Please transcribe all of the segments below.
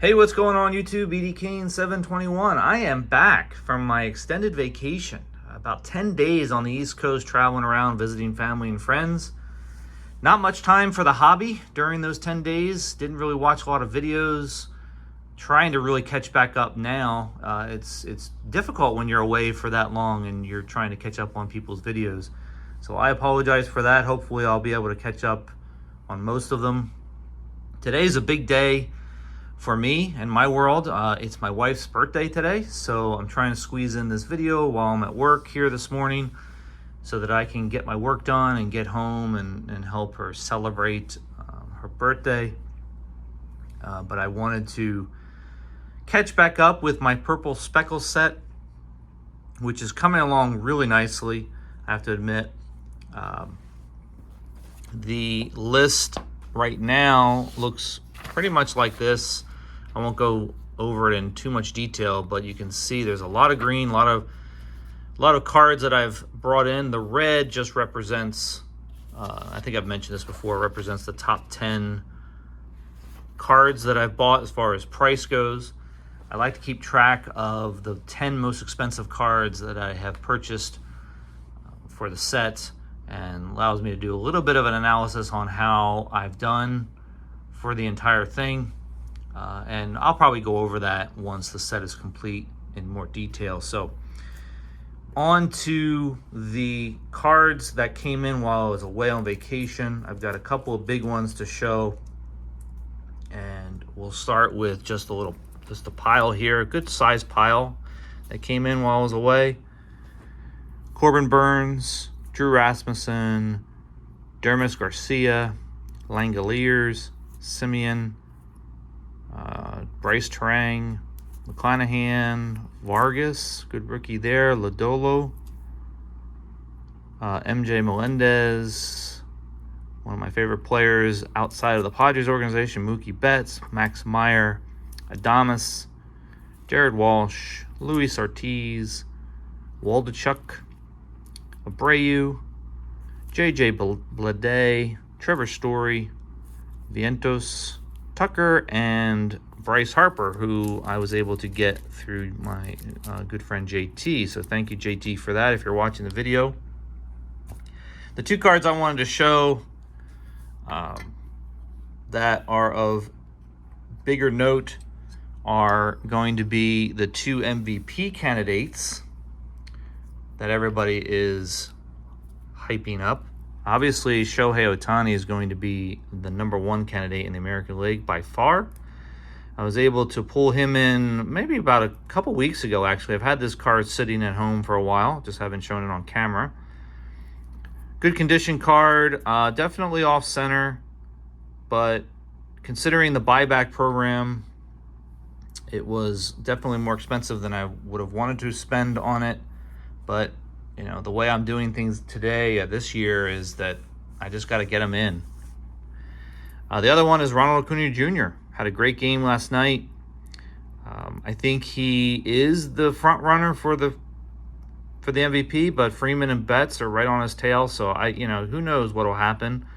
Hey, what's going on YouTube? ED Kane 721. I am back from my extended vacation. About 10 days on the East Coast, traveling around, visiting family and friends. Not much time for the hobby during those 10 days. Didn't really watch a lot of videos. Trying to really catch back up now. It's difficult when you're away for that long and you're trying to catch up on people's videos. So I apologize for that. Hopefully I'll be able to catch up on most of them. Today's a big day for me and my world. It's my wife's birthday today, so I'm trying to squeeze in this video while I'm at work here this morning so that I can get my work done and get home and help her celebrate her birthday. But I wanted to catch back up with my purple Speckle set, which is coming along really nicely, I have to admit. The list right now looks pretty much like this. I won't go over it in too much detail, but you can see there's a lot of green, a lot of cards that I've brought in. The red just represents, I think I've mentioned this before, represents the top 10 cards that I've bought as far as price goes. I like to keep track of the 10 most expensive cards that I have purchased for the set, and allows me to do a little bit of an analysis on how I've done for the entire thing. And I'll probably go over that once the set is complete in more detail. So on to the cards that came in while I was away on vacation. I've got a couple of big ones to show, and we'll start with just a pile here, a good sized pile that came in while I was away. Corbin Burns, Drew Rasmussen, Dermis Garcia, Langoliers, Simeon, Bryce Terang, McClanahan, Vargas, good rookie there, Lodolo, MJ Melendez, one of my favorite players outside of the Padres organization, Mookie Betts, Max Meyer, Adames, Jared Walsh, Luis Ortiz, Waldachuk, Abreu, JJ Bleday, Trevor Story, Vientos, Tucker, and Bryce Harper, who I was able to get through my good friend JT. So thank you, JT, for that if you're watching the video. The two cards I wanted to show that are of bigger note are going to be the two MVP candidates that everybody is hyping up. Obviously, Shohei Ohtani is going to be the #1 candidate in the American League by far. I was able to pull him in maybe about a couple weeks ago, actually. I've had this card sitting at home for a while, just haven't shown it on camera. Good condition card, definitely off center, but considering the buyback program, it was definitely more expensive than I would have wanted to spend on it. But you know, the way I'm doing things today, this year, is that I just got to get them in. The other one is Ronald Acuna Jr. Had a great game last night. I think he is the front runner for the MVP, but Freeman and Betts are right on his tail. So who knows what'll happen.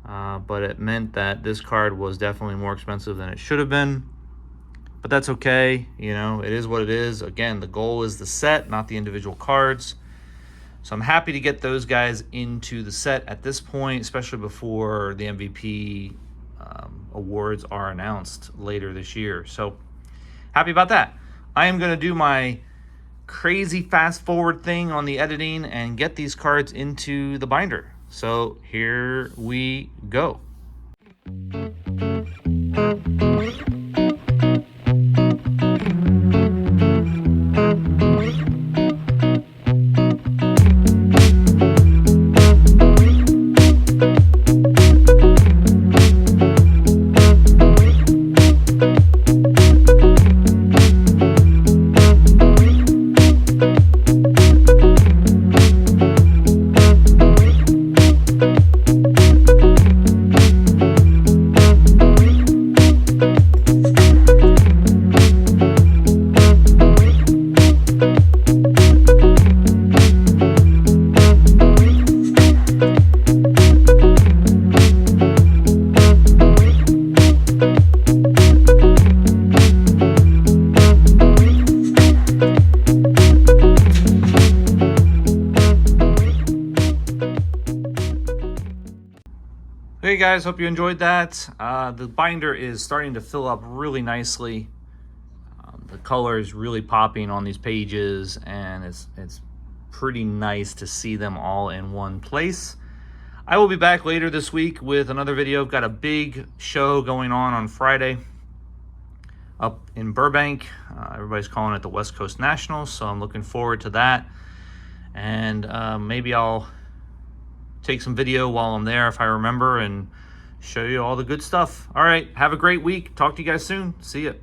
But it meant that this card was definitely more expensive than it should have been. But that's okay. It is what it is. Again, the goal is the set, not the individual cards. So I'm happy to get those guys into the set at this point, especially before the MVP awards are announced later this year. So happy about that. I am going to do my crazy fast forward thing on the editing and get these cards into the binder. So here we go. guys. Hope you enjoyed that. The binder is starting to fill up really nicely. The color is really popping on these pages, and it's pretty nice to see them all in one place. I will be back later this week with another video. I've got a big show going on Friday up in Burbank. Everybody's calling it the West Coast Nationals, so I'm looking forward to that. And maybe I'll take some video while I'm there if I remember and show you all the good stuff. All right, have a great week. Talk to you guys soon. See ya.